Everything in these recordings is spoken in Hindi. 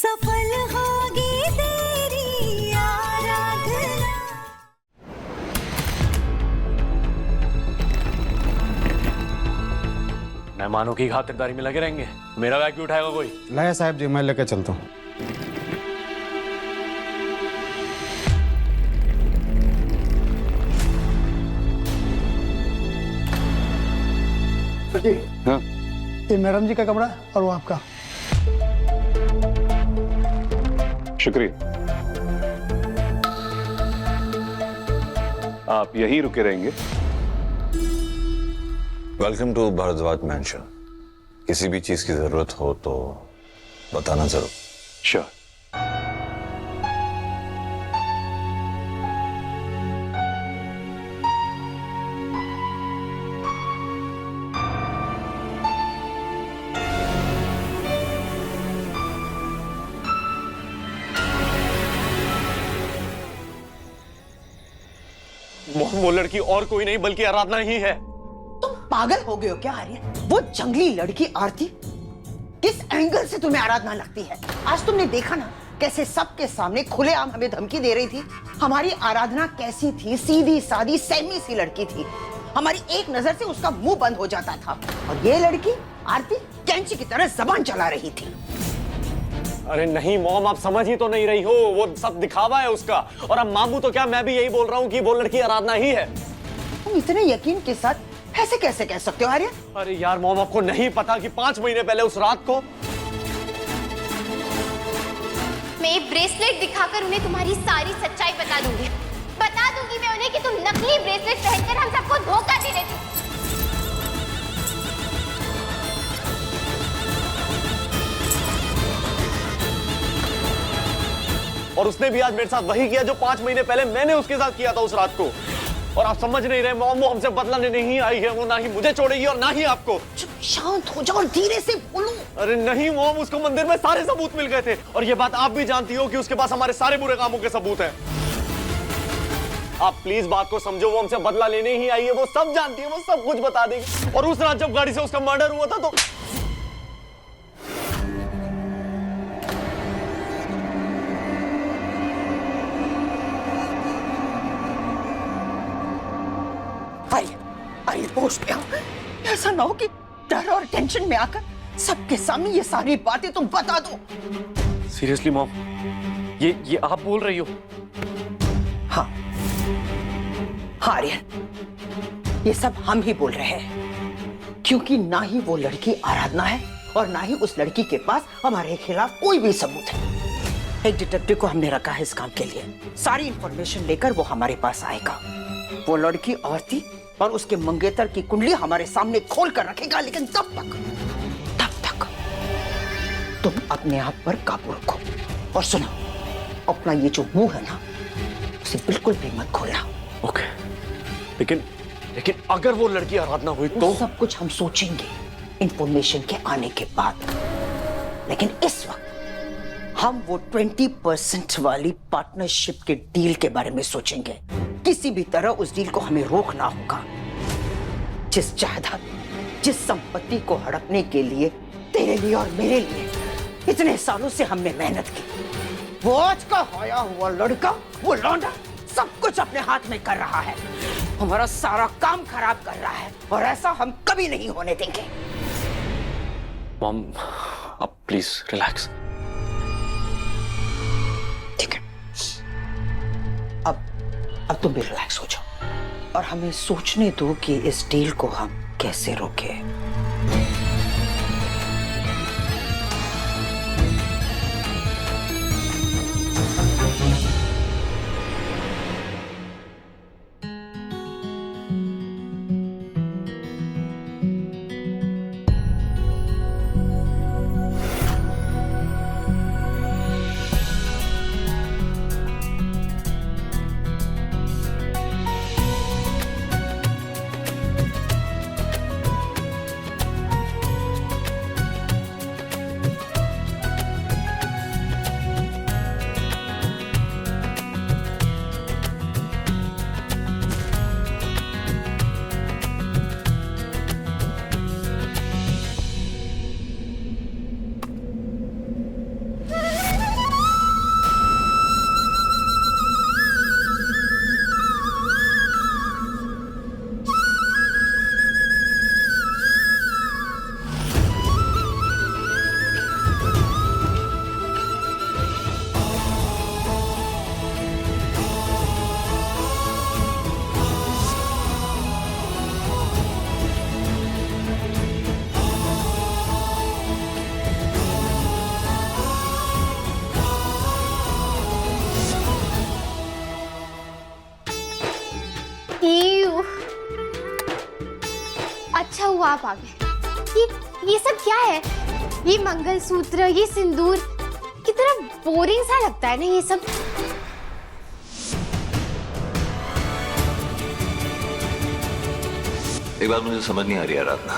सफल होगी तेरी आराधना। मेहमानों की खातिरदारी में लगे रहेंगे, मेरा बैग भी उठाएगा कोई? लाया साहब जी, मैं लेके चलता हूँ। जी हाँ ये मैडम जी का कमरा और वो आपका। शुक्रिया। आप यहीं रुके रहेंगे? Welcome to Bhardwaj mansion. किसी भी चीज की जरूरत हो तो बताना जरूर। श्योर। वो लड़की और कोई नहीं बल्कि आराधना ही है। तुम पागल हो गए हो क्या आर्यन? वो जंगली लड़की आरती किस एंगल से तुम्हें आराधना लगती है? आज तुमने देखा ना कैसे सबके सामने खुलेआम हमें धमकी दे रही थी। हमारी आराधना कैसी थी? सीधी सादी सहमी सी लड़की थी। हमारी एक नजर से उसका मुंह बंद हो जाता था और ये लड़की आरती कैंची की तरह जबान चला रही थी। अरे नहीं मॉम, आप समझ ही तो नहीं रही हो, वो सब दिखावा है उसका। और अब मामू तो क्या, मैं भी यही बोल रहा हूँ कि वो लड़की आराधना ही है। तुम इतने यकीन के साथ ऐसे कैसे कह सकते हो आर्यन? अरे यार मॉम, आपको नहीं पता कि 5 महीने पहले उस रात को मैं ब्रेसलेट दिखाकर उन्हें तुम्हारी सारी सच्चाई बता दूंगी। बता दूंगी मैं उन्हें कि तुम नकली ब्रेसलेट पहनकर हम सबको धोखा दे रहे थे। और उसने भी आज मेरे साथ वही किया जो 5 महीने पहले मैंने उसके साथ किया था उस रात को। और आप समझ नहीं रहे मॉम, वो हमसे बदला लेने नहीं आई है। वो ना ही मुझे छोड़ेगी और ना ही आपको। चुप शांत हो जाओ और धीरे से बोलो। अरे नहीं मॉम, उसको मंदिर में सारे सबूत मिल गए थे। और ये बात आप भी जानती हो कि उसके पास हमारे सारे बुरे कामों के सबूत हैं। आप प्लीज बात को समझो, वो हमसे बदला लेने ही आई है। वो सब जानती है, वो सब कुछ बता देगी। और उस रात जब गाड़ी से उसका मर्डर हुआ था तो आइए होश में आओ। ऐसा ना हो कि डर और टेंशन में आकर सबके सामने ये सारी बातें तुम बता दो। सीरियसली मॉम, ये आप बोल रही हो? हाँ आर्यन, ये सब हम ही बोल रहे हैं, क्योंकि ना ही वो लड़की आराधना है और ना ही उस लड़की के पास हमारे खिलाफ कोई भी सबूत है। एक डिटेक्टिव को हमने रखा है इस काम के लिए। सारी इंफॉर्मेशन लेकर वो हमारे पास आएगा। वो लड़की आरती और उसके मंगेतर की कुंडली हमारे सामने खोल कर रखेगा, लेकिन तब तक तुम अपने आप पर काबू रखो। और सुनो, अपना ये जो मुंह है ना, उसे बिल्कुल भी मत खोलना। ओके, लेकिन अगर वो लड़की आराधना हुई तो? सब कुछ हम सोचेंगे इंफॉर्मेशन के आने के बाद। लेकिन इस वक्त हम वो 20% वाली पार्टनरशिप के डील के बारे में सोचेंगे। किसी भी तरह उस डील को हमें रोकना होगा। जिस जायदाद, जिस संपत्ति को हड़पने के लिए तेरे लिए और मेरे लिए इतने सालों से हमने मेहनत की, वो आज का आया हुआ लड़का, वो लौंडा सब कुछ अपने हाथ में कर रहा है। हमारा सारा काम खराब कर रहा है और ऐसा हम कभी नहीं होने देंगे। मॉम, आप प्लीज रिलैक्स। ठीक है, अब तुम भी रिलैक्स हो जाओ और हमें सोचने दो कि इस डील को हम कैसे रोकें। आप आ गए। ये सब क्या है? ये मंगलसूत्र, ये सिंदूर, कितना बोरिंग सा लगता है ना ये सब। एक बात मुझे समझ नहीं आ रही आराधना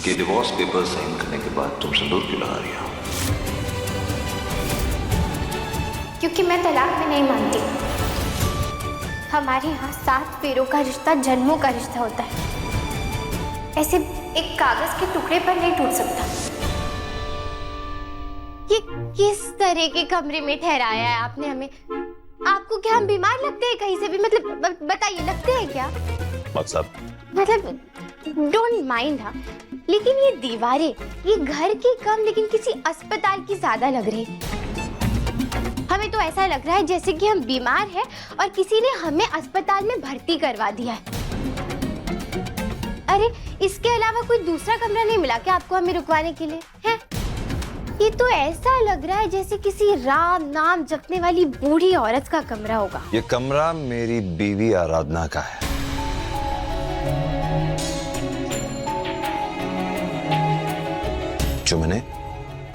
कि डिवोर्स पेपर साइन करने के बाद तुम सिंदूर क्यों लगा रही हो? क्योंकि मैं तलाक में नहीं मानती। हमारे यहाँ 7 फेरों का रिश्ता जन्मों का रिश्ता होता है, ऐसे एक कागज के टुकड़े पर नहीं टूट सकता। ये किस तरह के कमरे में ठहराया है आपने हमें? आपको क्या हम बीमार लगते हैं कहीं से भी? मतलब बताइए, लगते हैं क्या? मतलब डोंट माइंड, हाँ, लेकिन ये दीवारें, ये घर की कम लेकिन किसी अस्पताल की ज्यादा लग रही। हमें तो ऐसा लग रहा है जैसे कि हम बीमार हैं और किसी ने हमें अस्पताल में भर्ती करवा दिया है। अरे इसके अलावा कोई दूसरा कमरा नहीं मिला क्या आपको हमें रुकवाने के लिए? है ये तो ऐसा लग रहा है जैसे किसी राम नाम जपने वाली बूढ़ी औरत का कमरा होगा। ये कमरा मेरी बीवी आराधना का है। जो मैंने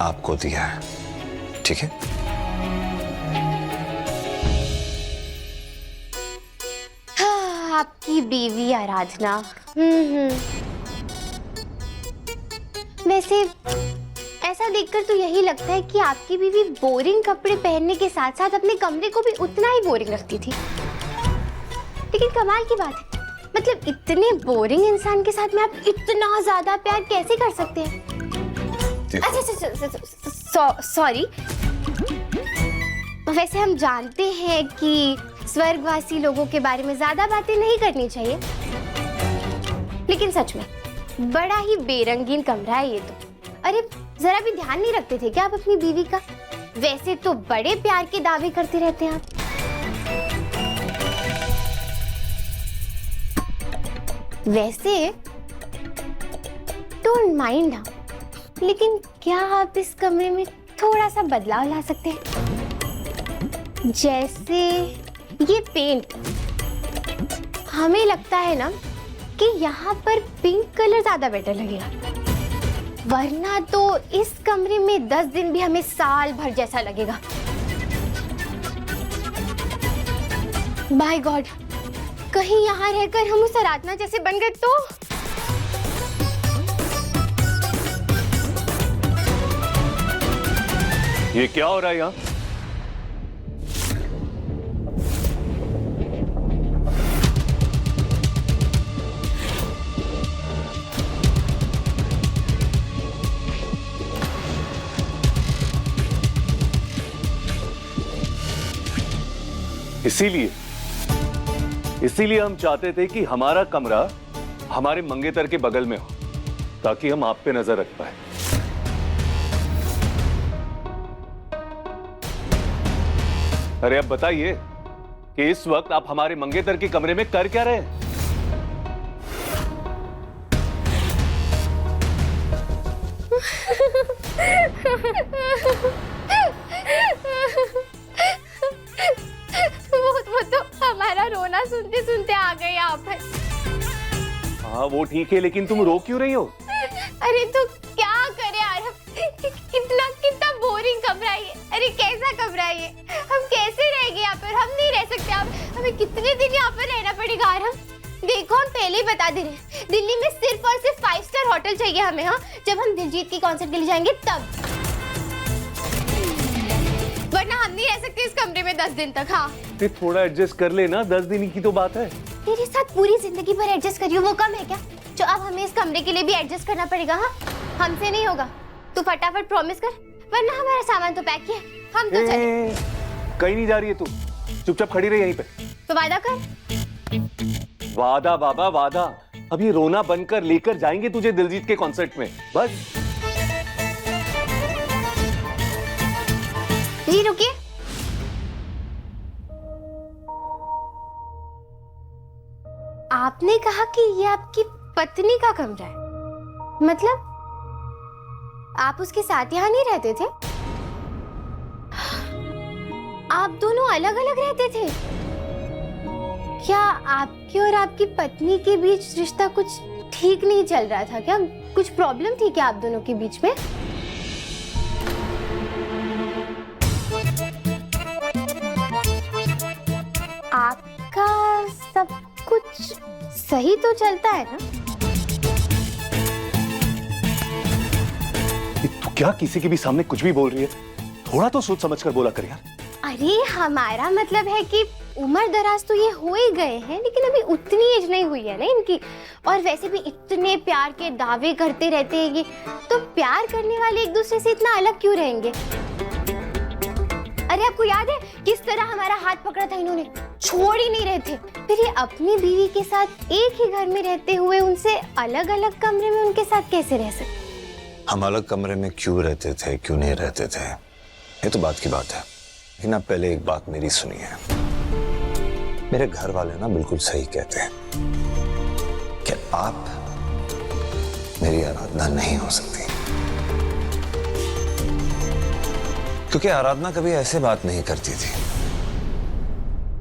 आपको दिया है, ठीक है? हाँ, आपकी बीवी आराधना। वैसे ऐसा देखकर तो यही लगता है कि आपकी बीवी बोरिंग कपड़े पहनने के साथ साथ अपने कमरे को भी उतना ही बोरिंग रखती थी। लेकिन कमाल की बात है, मतलब इतने बोरिंग इंसान के साथ में आप इतना ज्यादा प्यार कैसे कर सकते हैं? अच्छा, सॉरी। वैसे हम जानते हैं कि स्वर्गवासी लोगों के बारे में ज्यादा बातें नहीं करनी चाहिए, लेकिन सच में बड़ा ही बेरंगीन कमरा है ये तो। अरे जरा भी ध्यान नहीं रखते थे क्या आप अपनी बीवी का? वैसे तो बड़े प्यार के दावे करते रहते हैं आप। वैसे डोंट माइंड, हाँ, लेकिन क्या आप इस कमरे में थोड़ा सा बदलाव ला सकते हैं? जैसे ये पेंट, हमें लगता है ना कि यहाँ पर पिंक कलर ज्यादा बेटर लगेगा, वरना तो इस कमरे में 10 दिन भी हमें साल भर जैसा लगेगा। बाय गॉड, कहीं यहाँ रहकर हम उस आराधना जैसे बन गए तो? ये क्या हो रहा है यहाँ? इसीलिए हम चाहते थे कि हमारा कमरा हमारे मंगेतर के बगल में हो, ताकि हम आप पे नजर रख पाए। अरे अब बताइए कि इस वक्त आप हमारे मंगेतर के कमरे में कर क्या रहे हैं? वो तो हमारा रोना सुनते सुनते आ गए यहाँ पर। हाँ वो ठीक है, लेकिन तुम रो क्यों रही हो? अरे तो क्या करे यार, कितना बोरिंग कमरा है ये। अरे कैसा कमरा है ये? हम कैसे रहेंगे यहाँ पर? हम नहीं रह सकते। अब हमें कितने दिन यहाँ पर रहना पड़ेगा यार? हम देखो, हम पहले ही बता दे रहे हैं, दिल्ली में सिर्फ और सिर्फ 5 स्टार होटल चाहिए हमें। हाँ, जब हम दिलजीत की कॉन्सर्ट के लिए जाएंगे तब, वरना हम नहीं रह सकते इस कमरे में 10 दिन तक। हाँ थोड़ा एडजस्ट कर लेना, 10 दिन की तो बात है। तेरे साथ पूरी जिंदगी भर एडजस्ट करियो, वो कम है क्या जो अब हमें इस कमरे के लिए भी एडजस्ट करना पड़ेगा? हाँ, हमसे नहीं होगा। तू फटाफट प्रॉमिस कर, वरना हमारा सामान तो पैक किया, हम तो चले। कहीं नहीं जा रही है तू, चुपचाप खड़ी रही यहीं पे। तो वादा कर। वादा बाबा वादा, अब ये रोना बनकर लेकर जाएंगे तुझे दिलजीत के कॉन्सर्ट में, बस। जी रुकिए, आपने कहा कि ये आपकी पत्नी का कमरा है, मतलब आप उसके साथ यहाँ नहीं रहते थे? आप दोनों अलग अलग रहते थे क्या? आपके और आपकी पत्नी के बीच रिश्ता कुछ ठीक नहीं चल रहा था क्या? कुछ प्रॉब्लम थी क्या आप दोनों के बीच में? आपका सब कुछ सही तो चलता है ना? तू क्या किसी के भी सामने कुछ भी बोल रही है? थोड़ा तो सोच समझ कर बोला कर यार। अरे हमारा मतलब है कि उम्र दराज तो ये हो ही गए हैं, लेकिन अभी उतनी एज नहीं हुई है ना इनकी। और वैसे भी इतने प्यार के दावे करते रहते हैं, तो प्यार करने वाले एक दूसरे से इतना अलग क्यों रहेंगे? अरे आपको याद है किस तरह हमारा हाथ पकड़ा था इन्होंने? छोड़ ही नहीं रहे थे। फिर ये अपनी बीवी के साथ एक ही घर में रहते हुए उनसे अलग अलग कमरे में उनके साथ कैसे रह सकते? हम अलग कमरे में क्यों रहते थे, क्यों नहीं रहते थे, ये तो बात की बात है। लेकिन आप पहले एक बात मेरी सुनिए। मेरे घर वाले ना बिल्कुल सही कहते हैं कि आप मेरी आराधना नहीं हो सकती, क्योंकि आराधना कभी ऐसे बात नहीं करती थी,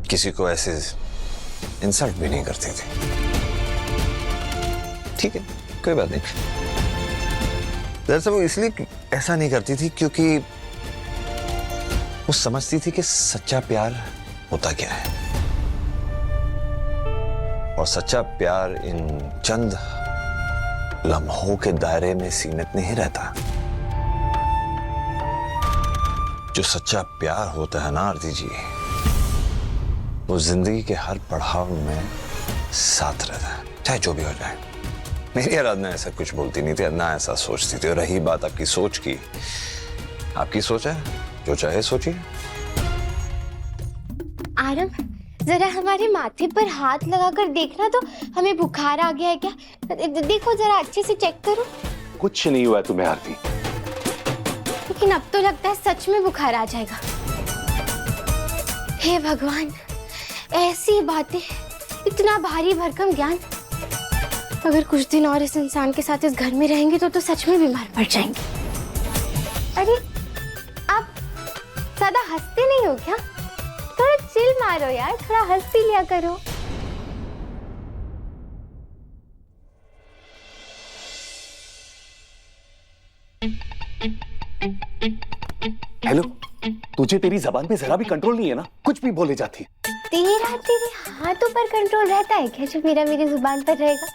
किसी को ऐसे इंसल्ट भी नहीं करती थी। ठीक है, कोई बात नहीं। दरअसल वो इसलिए ऐसा नहीं करती थी क्योंकि वो समझती थी कि सच्चा प्यार होता क्या है, और सच्चा प्यार इन चंद लम्हों के दायरे में सीमित नहीं रहता। जो सच्चा प्यार होता है ना आरती जी, वो जिंदगी के हर पड़ाव में साथ रहता है, चाहे जो भी हो जाए। मेरी आराधना ऐसा कुछ बोलती नहीं थी, ना ऐसा सोचती थी। और रही बात आपकी सोच की, आपकी सोच है, जो चाहे सोचिए। आरम, जरा हमारे माथे पर हाथ लगाकर देखना तो हमें बुखार आ गया है क्या? देखो जरा अच्छे से चेक करो। कुछ नहीं हुआ तुम्हें आरती। लेकिन अब तो लगता है सच में बुखार आ जाएगा। हे भगवान, ऐसी बातें, इतना भारी भरकम ज्ञान। अगर कुछ दिन और इस इंसान के साथ इस घर में रहेंगे तो सच में बीमार पड़ जाएंगे। अरे आप ज्यादा हंसते नहीं हो क्या? थोड़ा चिल मारो यार, थोड़ा हंस भी लिया करो। हेलो, तुझे तेरी जबान पे जरा भी कंट्रोल नहीं है ना? कुछ भी बोले जाती है। तेरे हाथों पर कंट्रोल रहता है क्या, जो मेरी जुबान पर रहेगा?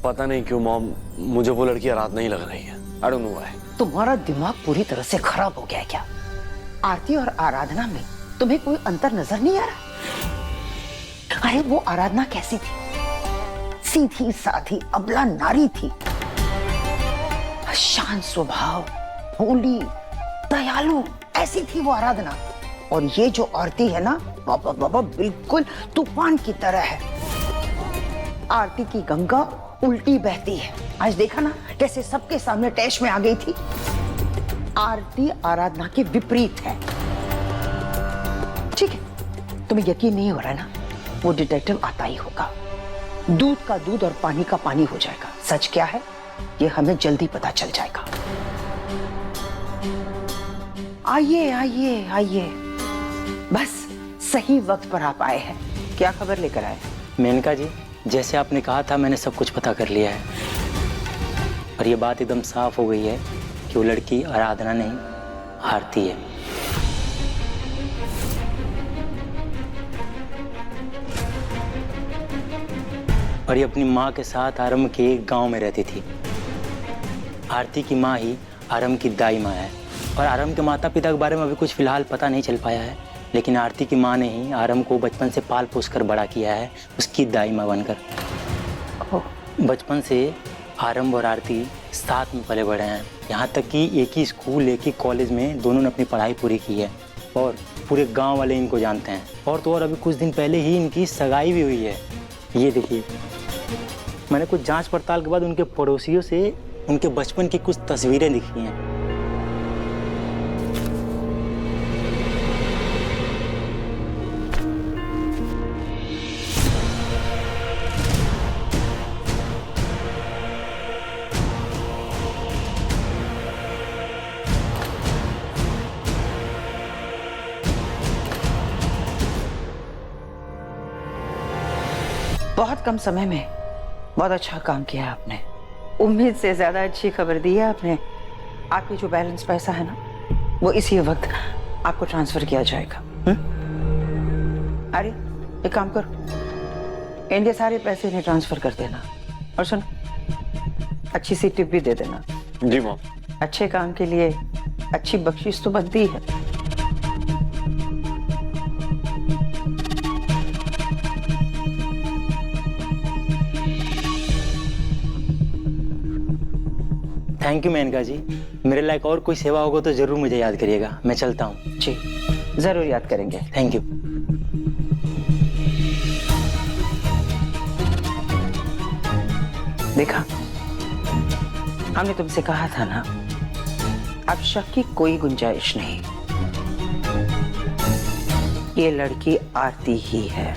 पता नहीं क्यों मॉम, मुझे वो लड़की आराधना ही लग रही है। I don't know why। तुम्हारा दिमाग पूरी तरह से खराब हो गया है क्या? आरती और आराधना में तुम्हें कोई अंतर नजर नहीं आ रहा? अरे वो आराधना कैसी थी? सीधी साधी अबला नारी थी, शांत स्वभाव, भोली, दयालु, ऐसी थी वो आराधना। और ये जो आरती है ना, बाबा बाबा, बिल्कुल तूफान की तरह है। आरती की गंगा उल्टी बहती है। आज देखा ना कैसे सबके सामने टैश में आ गई थी। आरती आराधना के विपरीत है। ठीक है, तुम्हें यकीन नहीं हो रहा ना? वो डिटेक्टिव आता ही होगा। दूध का दूध और पानी का पानी हो जाएगा। सच क्या है ये हमें जल्दी पता चल जाएगा। आइए आइए आइए, बस सही वक्त पर आप आए हैं। क्या खबर लेकर आए? मेनका जी, जैसे आपने कहा था मैंने सब कुछ पता कर लिया है, और ये बात एकदम साफ हो गई है कि वो लड़की आराधना नहीं, आरती है। और ये अपनी माँ के साथ आरम के एक गांव में रहती थी। आरती की माँ ही आरम की दाई माँ है, और आरम के माता पिता के बारे में अभी कुछ फिलहाल पता नहीं चल पाया है, लेकिन आरती की माँ ने ही आरम को बचपन से पाल पोस कर बड़ा किया है, उसकी दाई माँ बनकर। बचपन से आरम और आरती साथ में पले बढ़े हैं, यहाँ तक कि एक ही स्कूल, एक ही कॉलेज में दोनों ने अपनी पढ़ाई पूरी की है, और पूरे गांव वाले इनको जानते हैं। और तो और अभी कुछ दिन पहले ही इनकी सगाई भी हुई है। ये देखिए, मैंने कुछ जांच पड़ताल के बाद उनके पड़ोसियों से उनके बचपन की कुछ तस्वीरें दिखी हैं। बहुत कम समय में बहुत अच्छा काम किया आपने। उम्मीद से ज्यादा अच्छी खबर दी है आपने। आपके जो बैलेंस पैसा है ना, वो इसी वक्त आपको ट्रांसफर किया जाएगा। अरे एक काम करो, इनके सारे पैसे इन्हें ट्रांसफर कर देना, और सुन, अच्छी सी टिप भी दे देना। जी मॉम। अच्छे काम के लिए अच्छी बख्शिश तो बनती है। थैंक यू मेनका जी। मेरे लायक और कोई सेवा होगा तो जरूर मुझे याद करिएगा। मैं चलता हूँ। जी जरूर याद करेंगे। Thank you. देखा, हमने तुमसे कहा था ना, अब शक की कोई गुंजाइश नहीं। ये लड़की आरती ही है।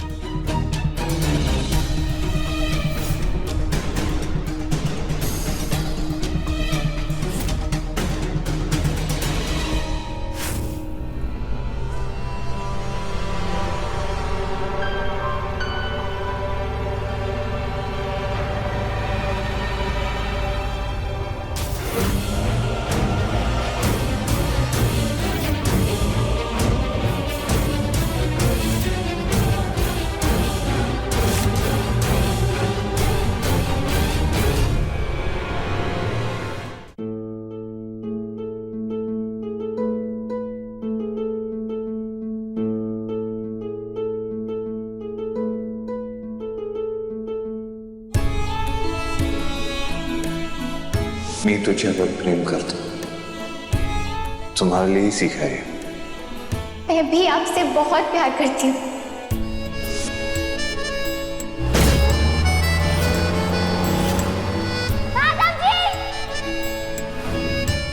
मैं तुझे बहुत प्रेम करता हूँ, तुम्हारे लिए ही सीखा है। मैं भी आपसे बहुत प्यार करती हूँ।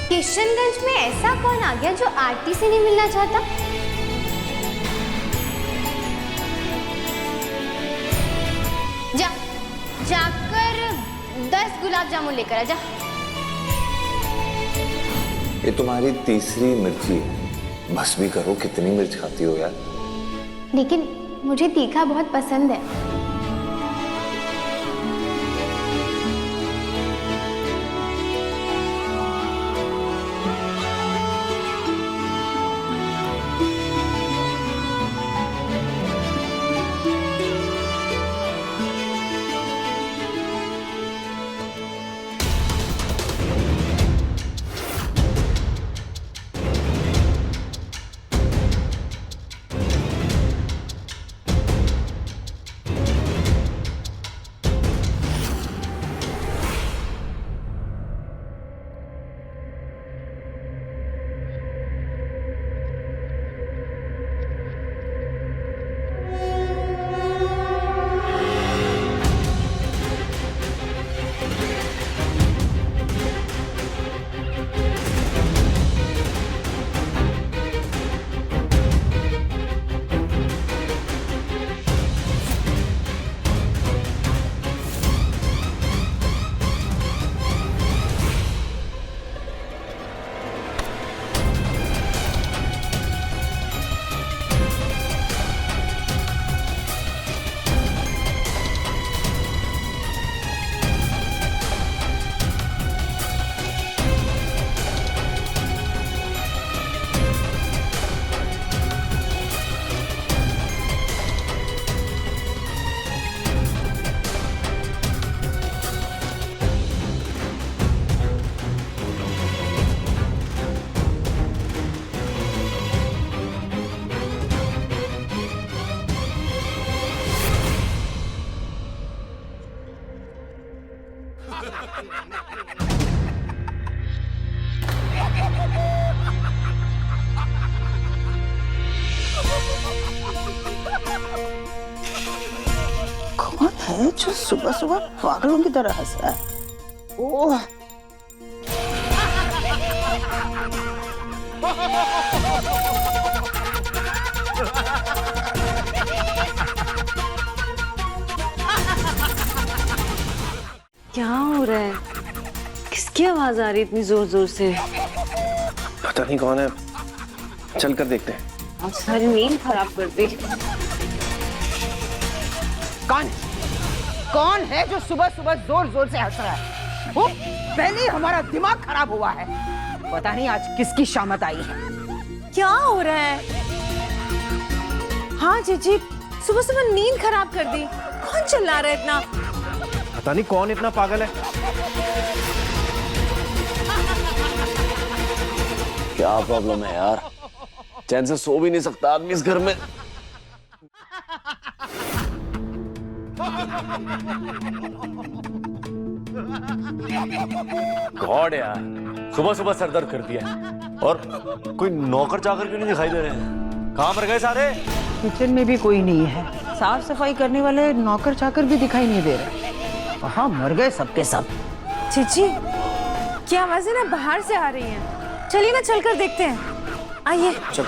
किशनगंज में ऐसा कौन आ गया जो आरती से नहीं मिलना चाहता? जा, जाकर 10 गुलाब जामुन लेकर आ जा। ये तुम्हारी तीसरी मिर्ची है, बस भी करो, कितनी मिर्च खाती हो यार। लेकिन मुझे तीखा बहुत पसंद है। कौन है जो सुबह सुबह पागलों की तरह हंस रहा है? ओह, क्या हो रहा है? किसकी आवाज आ रही है इतनी जोर जोर से? पता नहीं कौन है, चल कर देखते हैं। आप सारी नींद खराब कर दी। कौन? कौन है जो सुबह सुबह जोर जोर से हंस रहा है? वो पहले ही हमारा दिमाग खराब हुआ है। पता नहीं आज किसकी शामत आई है। क्या हो रहा है? हाँ जीजी, सुबह सुबह नींद खराब कर दी। कौन चिल्ला रहा है इतना? पता नहीं कौन इतना पागल है। क्या प्रॉब्लम है यार? चैन से सो भी नहीं सकता आदमी इस घर में। गॉड यार, सुबह सुबह सर दर्द कर दिया। और कोई नौकर चाकर क्यों नहीं दिखाई दे रहे हैं? कहाँ पर गए सारे? किचन में भी कोई नहीं है। साफ सफाई करने वाले नौकर चाकर भी दिखाई नहीं दे रहे। वहाँ मर गए सबके सब। जीजी, क्या आवाजें ना बाहर से आ रही हैं। चलिए ना चलकर देखते हैं। आइए। चल।